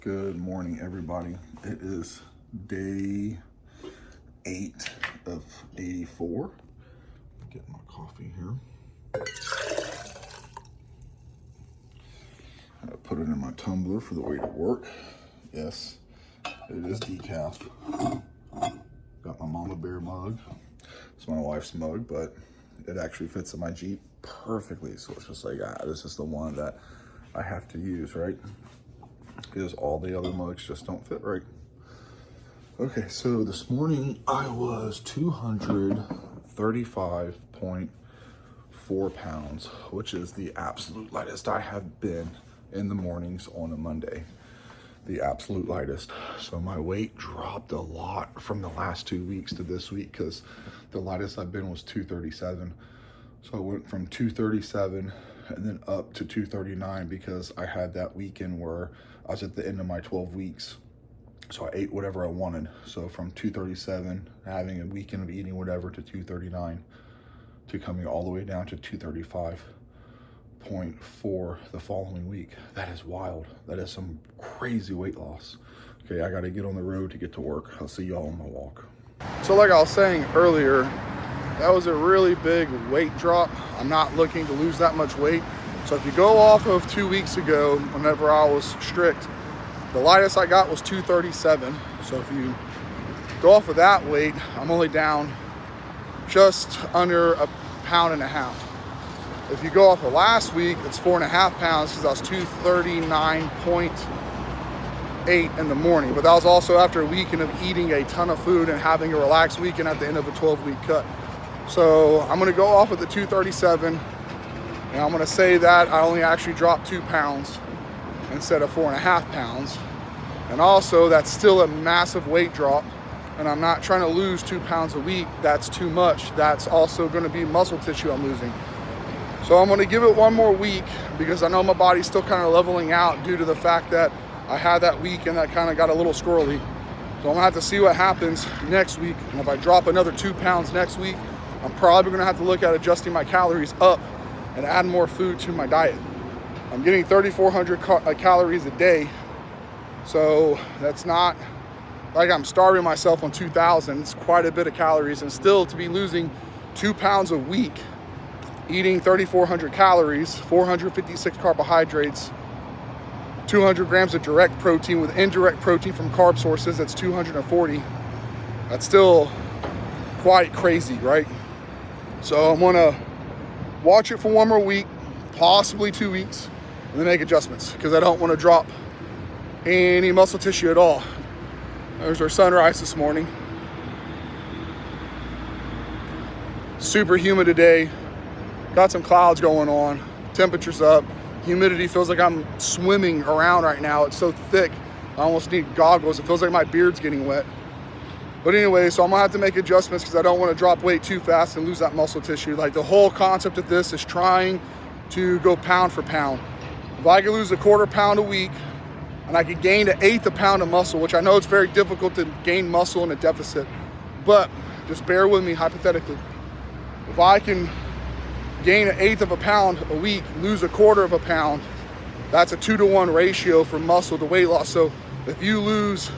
Good morning, everybody. It is day 8 of 84. Get my coffee here. I put it in my tumbler for the way to work. Yes, it is decaf. Got my Mama Bear mug. It's my wife's mug, but it actually fits in my Jeep perfectly. So it's just like, this is the one that I have to use, right? Because all the other mugs just don't fit right. Okay, so this morning I was 235.4 pounds, which is the absolute lightest I have been in the mornings on a Monday. The absolute lightest. So my weight dropped a lot from the last 2 weeks to this week because the lightest I've been was 237. So I went from 237 and then up to 239 because I had that weekend where I was at the end of my 12 weeks. So I ate whatever I wanted. So from 237, having a weekend of eating whatever, to 239, to coming all the way down to 235.4 the following week. That is wild. That is some crazy weight loss. Okay, I got to get on the road to get to work. I'll see y'all on my walk. So like I was saying earlier, that was a really big weight drop. I'm not looking to lose that much weight. So if you go off of 2 weeks ago, whenever I was strict, the lightest I got was 237. So if you go off of that weight, I'm only down just under 1.5 pounds. If you go off of last week, it's 4.5 pounds because I was 239.8 in the morning. But that was also after a weekend of eating a ton of food and having a relaxed weekend at the end of a 12-week cut. So I'm gonna go off of the 237, and I'm gonna say that I only actually dropped 2 pounds instead of 4.5 pounds. And also that's still a massive weight drop, and I'm not trying to lose 2 pounds a week. That's too much. That's also gonna be muscle tissue I'm losing. So I'm gonna give it one more week because I know my body's still kind of leveling out due to the fact that I had that week and that kind of got a little squirrely. So I'm gonna have to see what happens next week. And if I drop another 2 pounds next week, I'm probably gonna have to look at adjusting my calories up and add more food to my diet. I'm getting 3,400 calories a day. So that's not like I'm starving myself on 2,000. It's quite a bit of calories, and still to be losing 2 pounds a week, eating 3,400 calories, 456 carbohydrates, 200 grams of direct protein with indirect protein from carb sources, that's 240. That's still quite crazy, right? So I'm gonna watch it for one more week, possibly 2 weeks, and then make adjustments because I don't want to drop any muscle tissue at all. There's our sunrise this morning. Super humid today. Got some clouds going on. Temperature's up. Humidity feels like I'm swimming around right now. It's so thick. I almost need goggles. It feels like my beard's getting wet. But anyway, so I'm gonna have to make adjustments because I don't want to drop weight too fast and lose that muscle tissue. Like, the whole concept of this is trying to go pound for pound. If I could lose a 1/4 pound a week and I could gain 1/8 a pound of muscle, which I know it's very difficult to gain muscle in a deficit, but just bear with me hypothetically. If I can gain 1/8 of a pound a week, lose a 1/4 of a pound, that's a 2-to-1 ratio for muscle to weight loss. So if you lose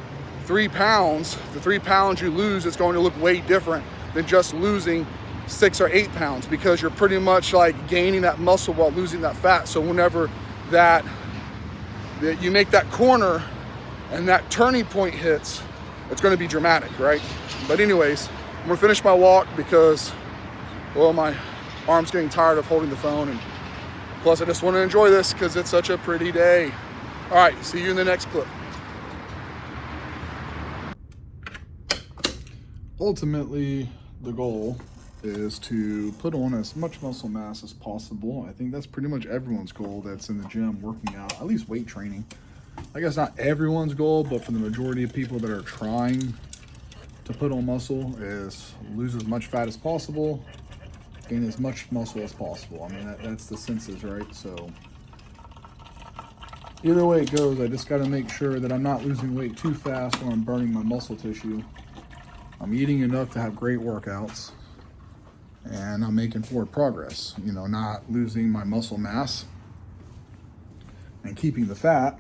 3 pounds, the 3 pounds you lose is going to look way different than just losing 6 or 8 pounds, because you're pretty much like gaining that muscle while losing that fat. So whenever that you make that corner and that turning point hits, it's going to be dramatic, right? But anyways, I'm gonna finish my walk because, well, my arm's getting tired of holding the phone, and plus I just want to enjoy this because it's such a pretty day. All right, see you in the next clip. Ultimately, the goal is to put on as much muscle mass as possible. I think that's pretty much everyone's goal that's in the gym working out, at least weight training. I guess not everyone's goal, but for the majority of people that are trying to put on muscle, is lose as much fat as possible, gain as much muscle as possible. I mean, that's the senses, right? So either way it goes, I just got to make sure that I'm not losing weight too fast or I'm burning my muscle tissue. I'm eating enough to have great workouts, and I'm making forward progress, you know, not losing my muscle mass and keeping the fat,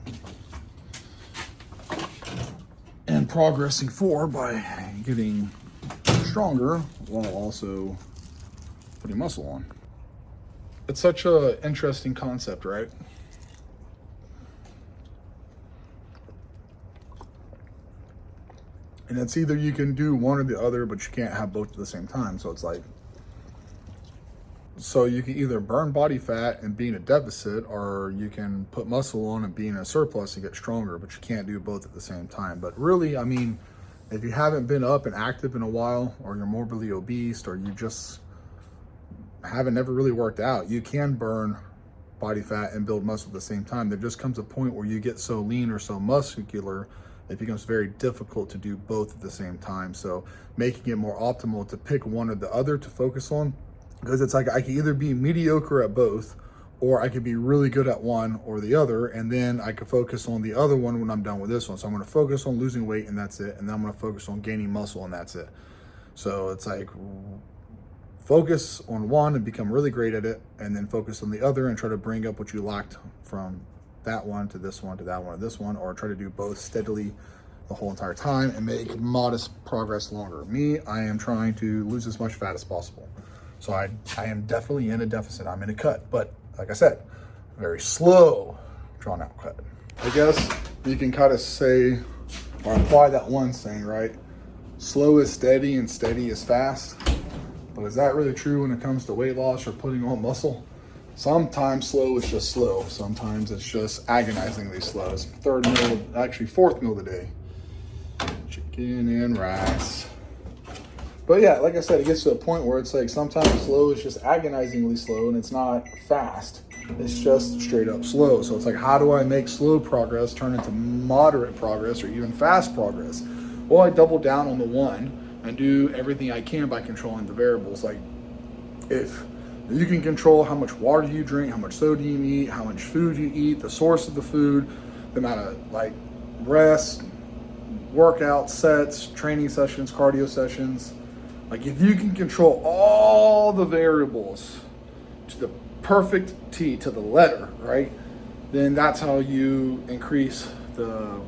progressing forward by getting stronger while also putting muscle on. It's such an interesting concept, right? And it's either you can do one or the other, but you can't have both at the same time. So it's like, so you can either burn body fat and be in a deficit, or you can put muscle on and be in a surplus and get stronger, but you can't do both at the same time. But really, I mean, if you haven't been up and active in a while, or you're morbidly obese, or you just haven't never really worked out, you can burn body fat and build muscle at the same time. There just comes a point where you get so lean or so muscular, it becomes very difficult to do both at the same time. So making it more optimal to pick one or the other to focus on, because it's like I can either be mediocre at both, or I could be really good at one or the other, and then I could focus on the other one when I'm done with this one. So I'm going to focus on losing weight and that's it, and then I'm going to focus on gaining muscle and that's it. So it's like focus on one and become really great at it, and then focus on the other and try to bring up what you lacked from that one to this one to that one to this one, or try to do both steadily the whole entire time and make modest progress longer. Me, I am trying to lose as much fat as possible. So I am definitely in a deficit. I'm in a cut, but like I said, very slow, drawn out cut. I guess you can kind of say, or apply that one saying, right? Slow is steady and steady is fast. But is that really true when it comes to weight loss or putting on muscle? Sometimes slow is just slow. Sometimes it's just agonizingly slow. It's fourth meal of the day. Chicken and rice. But yeah, like I said, it gets to a point where it's like sometimes slow is just agonizingly slow, and it's not fast. It's just straight up slow. So it's like, how do I make slow progress turn into moderate progress or even fast progress? Well, I double down on the one and do everything I can by controlling the variables. Like, if you can control how much water you drink, how much soda you eat, how much food you eat, the source of the food, the amount of like rest, workout sets, training sessions, cardio sessions. Like, if you can control all the variables to the perfect T, to the letter, right? Then that's how you increase the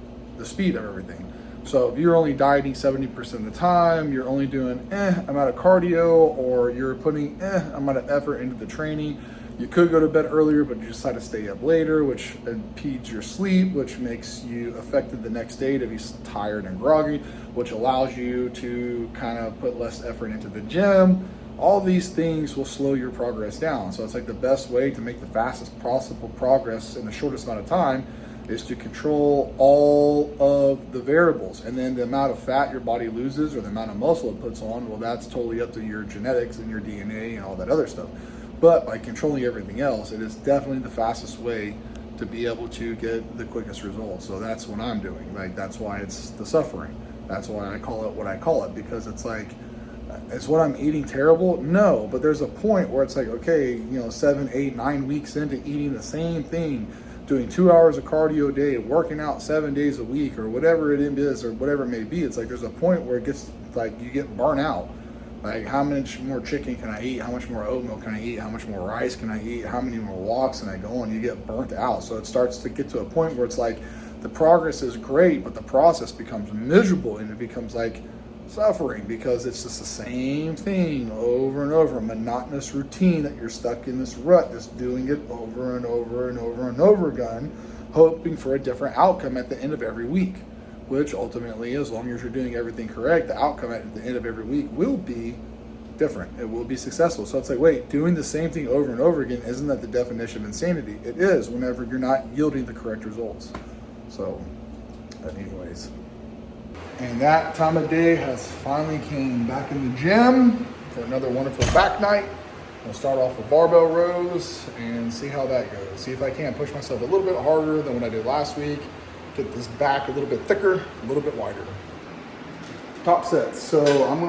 speed of everything. So if you're only dieting 70% of the time, you're only doing amount of cardio, or you're putting amount of effort into the training, you could go to bed earlier, but you decide to stay up later, which impedes your sleep, which makes you affected the next day to be tired and groggy, which allows you to kind of put less effort into the gym. All these things will slow your progress down. So it's like the best way to make the fastest possible progress in the shortest amount of time is to control all of the variables. And then the amount of fat your body loses or the amount of muscle it puts on, well, that's totally up to your genetics and your DNA and all that other stuff. But by controlling everything else, it is definitely the fastest way to be able to get the quickest results. So that's what I'm doing. Like, that's why it's the suffering. That's why I call it what I call it, because it's like, is what I'm eating terrible? No, but there's a point where it's like, okay, 7, 8, 9 weeks into eating the same thing, doing 2 hours of cardio a day, working out 7 days a week, or whatever it is, or whatever it may be. It's like, there's a point where it gets like, you get burnt out. Like, how much more chicken can I eat? How much more oatmeal can I eat? How much more rice can I eat? How many more walks can I go on? You get burnt out. So it starts to get to a point where it's like, the progress is great, but the process becomes miserable, and it becomes like suffering, because it's just the same thing over and over, a monotonous routine that you're stuck in this rut, just doing it over and over and over and over again, hoping for a different outcome at the end of every week, which ultimately, as long as you're doing everything correct, the outcome at the end of every week will be different. It will be successful. So it's like, wait, doing the same thing over and over again, isn't that the definition of insanity? It is, whenever you're not yielding the correct results. So, but anyways. And that time of day has finally came back in the gym for another wonderful back night. We'll start off with barbell rows and see how that goes. See if I can push myself a little bit harder than what I did last week. Get this back a little bit thicker, a little bit wider. Top sets. So I'm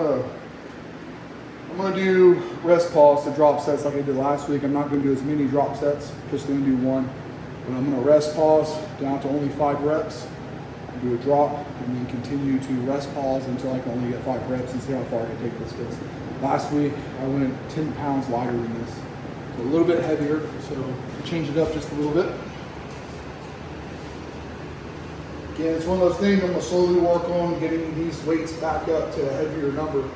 gonna do rest pause to drop sets like I did last week. I'm not gonna do as many drop sets, just gonna do one. But I'm gonna rest pause down to only 5 reps. Do a drop and then continue to rest pause until I can only get 5 reps and see how far I can take this. Because last week I went 10 pounds lighter than this, so a little bit heavier. So change it up just a little bit. Again, it's one of those things I'm gonna slowly work on getting these weights back up to a heavier number.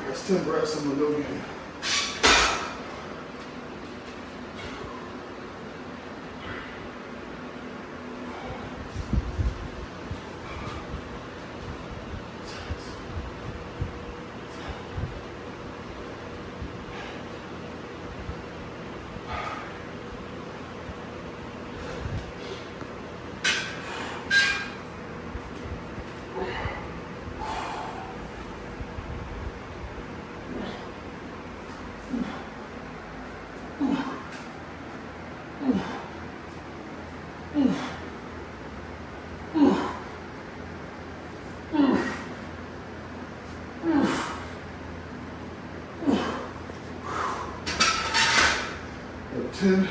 That's 10 breaths, I'm gonna go again. Go 10.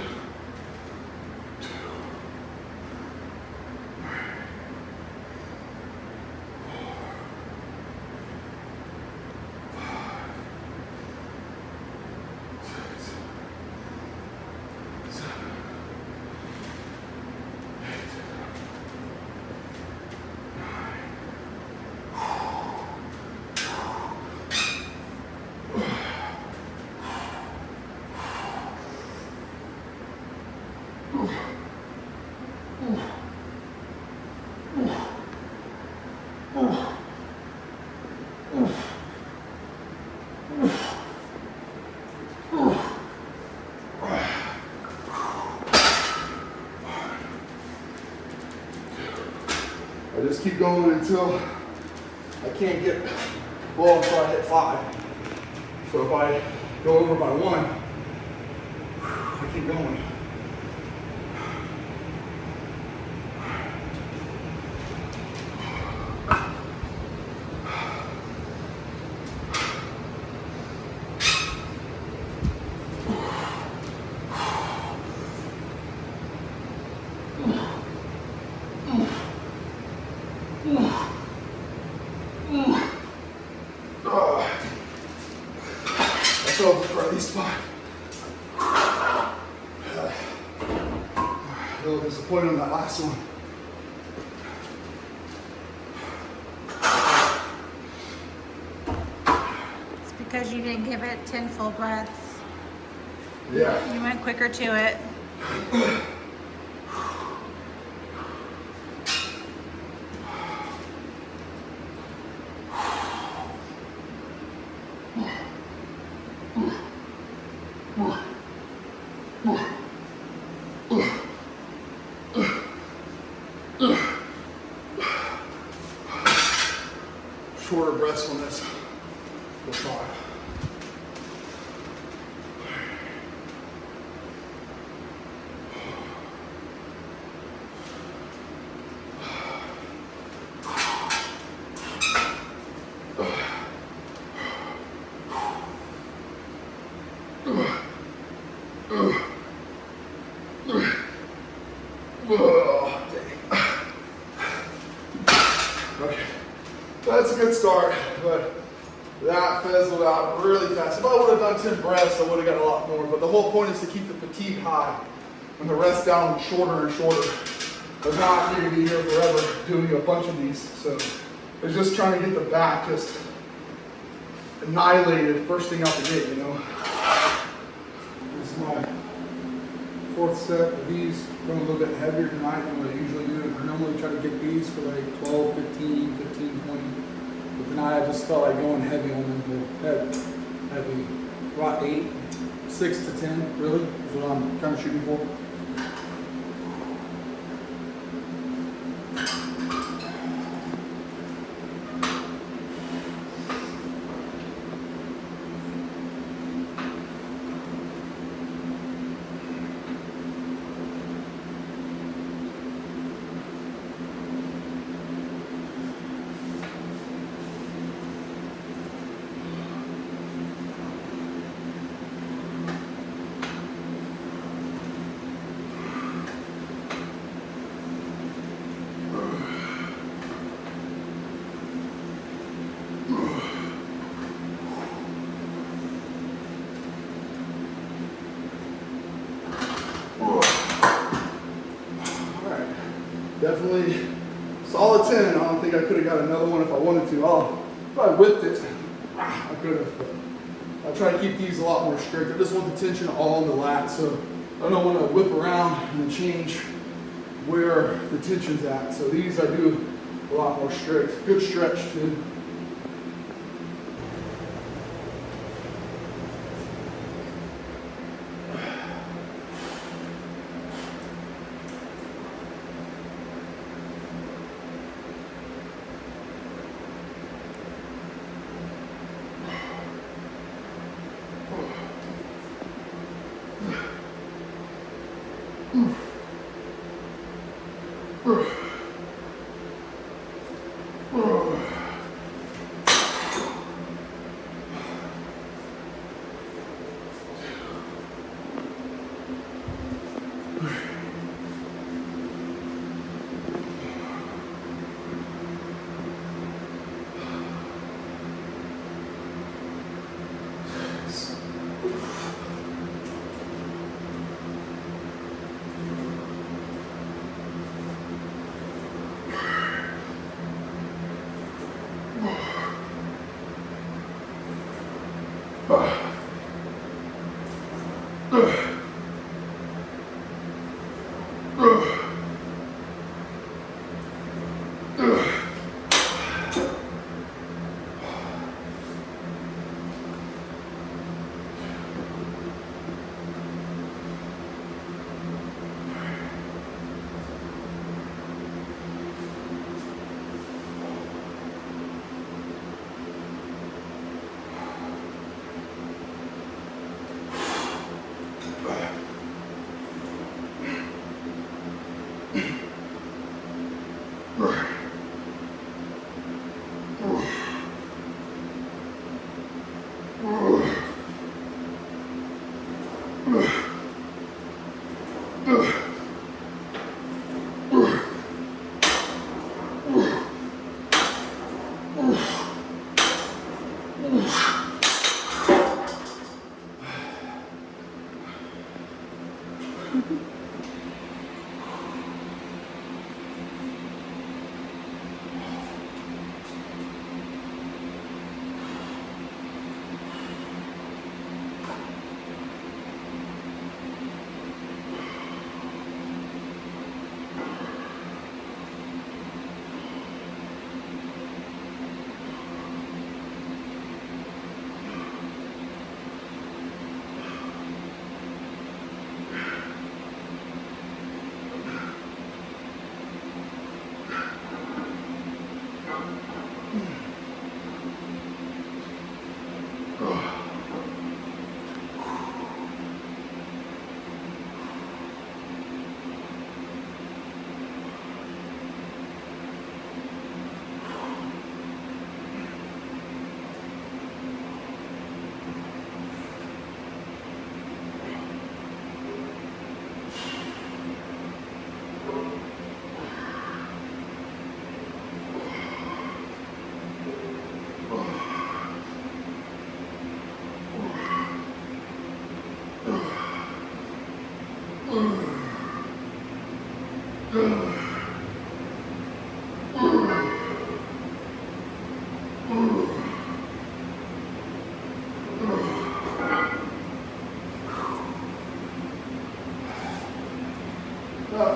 I just keep going until I can't get well until I hit 5. So if I go over by 1, I keep going. Let's go for at least 5. A little disappointed on that last one. It's because you didn't give it 10 full breaths. Yeah. You went quicker to it. Shorter breaths on this. Go 5. Oh, dang. Okay, that's a good start, but that fizzled out really fast. If I would have done 10 breaths, I would have got a lot more, but the whole point is to keep the fatigue high and the rest down shorter and shorter. I'm not going to be here forever doing a bunch of these, so it's just trying to get the back just annihilated first thing out the gate, you know. This is my 4th set of these. Going a little bit heavier tonight than what I usually do. I normally try to get these for like 12, 15, 15, 20. But tonight I just felt like going heavy on them. Heavy. About 8, 6 to 10 really is what I'm kind of shooting for. Definitely solid 10. I don't think I could have got another one if I wanted to. Oh, if I whipped it, I could have. But I try to keep these a lot more strict. I just want the tension all in the lat, so I don't want to whip around and then change where the tension's at. So these I do a lot more strict. Good stretch too.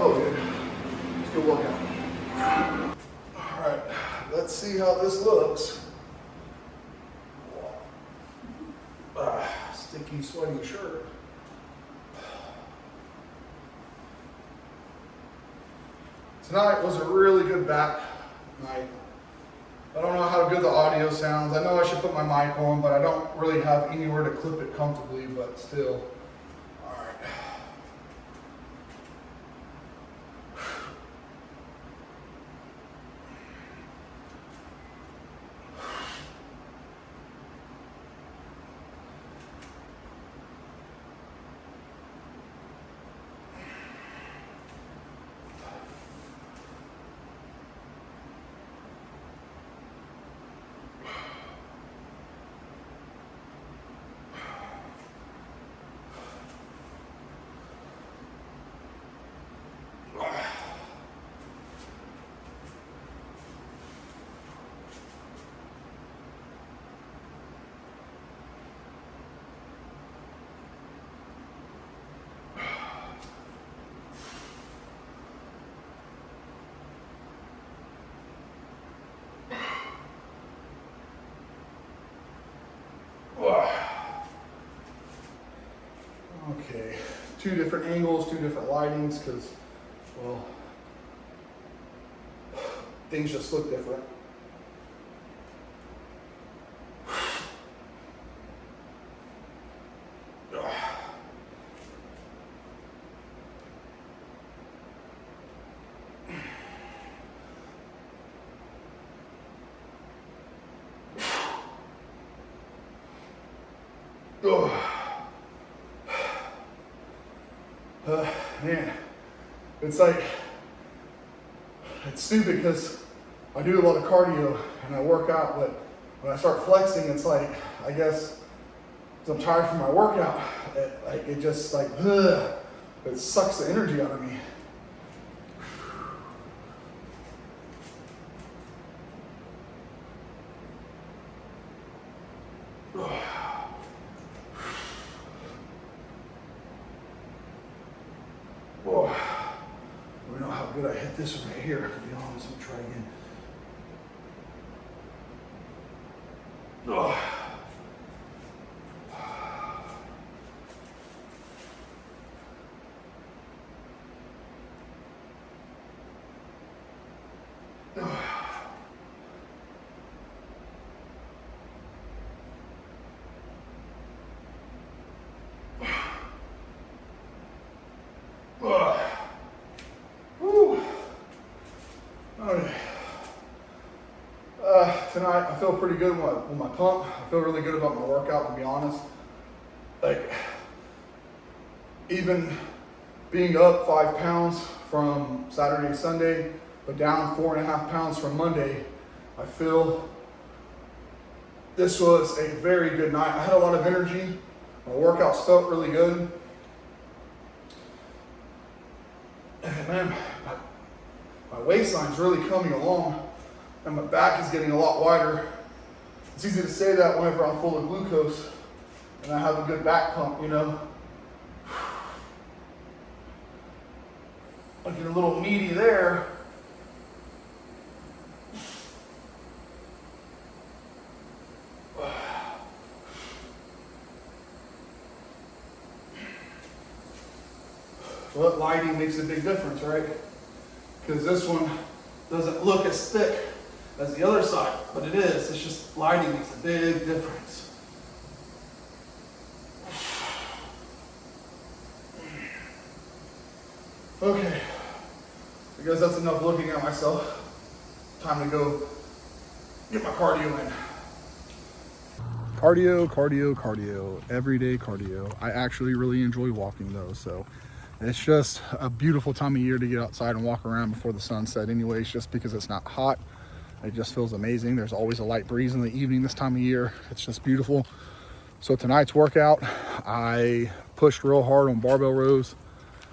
Oh, good. Let's go work out. All right, let's see how this looks. Sticky, sweaty shirt. Tonight was a really good back night. I don't know how good the audio sounds. I know I should put my mic on, but I don't really have anywhere to clip it comfortably, but still. All right. two different angles, two different lightings, because, well, things just look different. Man, it's like, it's stupid because I do a lot of cardio and I work out, but when I start flexing, it's like, I guess, 'cause I'm tired from my workout, it just like, it sucks the energy out of me. Whoa. We know how good I hit this one right here. To be honest, let me try again. Oh. Tonight, I feel pretty good with my pump. I feel really good about my workout, to be honest. Like, even being up 5 pounds from Saturday to Sunday, but down 4.5 pounds from Monday, I feel this was a very good night. I had a lot of energy. My workouts felt really good. And man, my waistline's really coming along. And my back is getting a lot wider. It's easy to say that whenever I'm full of glucose and I have a good back pump, you know. I get a little meaty there. Well, lighting makes a big difference, right? Because this one doesn't look as thick as the other side, but it is. It's just lighting makes a big difference. Okay, I guess that's enough looking at myself. Time to go get my cardio in. Cardio, everyday cardio. I actually really enjoy walking though, so it's just a beautiful time of year to get outside and walk around before the sunset anyways, just because it's not hot. It just feels amazing. There's always a light breeze in the evening this time of year. It's just beautiful. So tonight's workout, I pushed real hard on barbell rows,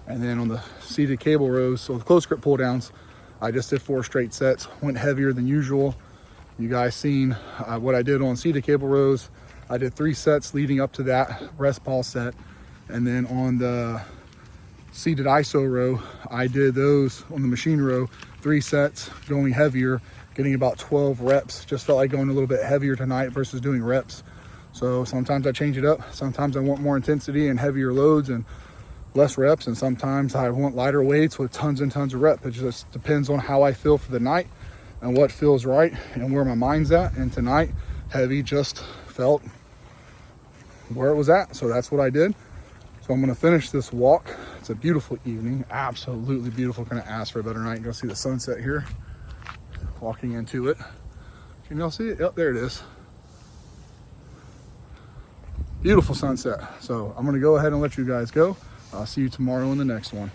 and then on the seated cable rows, so the close grip pull downs, I just did 4 straight sets, went heavier than usual. You guys seen what I did on seated cable rows. I did 3 sets leading up to that rest pause set. And then on the seated ISO row, I did those on the machine row, 3 sets, going heavier, getting about 12 reps. Just felt like going a little bit heavier tonight versus doing reps. So sometimes I change it up. Sometimes I want more intensity and heavier loads and less reps. And sometimes I want lighter weights with tons and tons of reps. It just depends on how I feel for the night and what feels right and where my mind's at. And tonight, heavy just felt where it was at. So that's what I did. So I'm gonna finish this walk. It's a beautiful evening, absolutely beautiful. Couldn't ask for a better night. Go see the sunset here. Walking into it. Can y'all see it? Yep, there it is. Beautiful sunset. So I'm gonna go ahead and let you guys go. I'll see you tomorrow in the next one.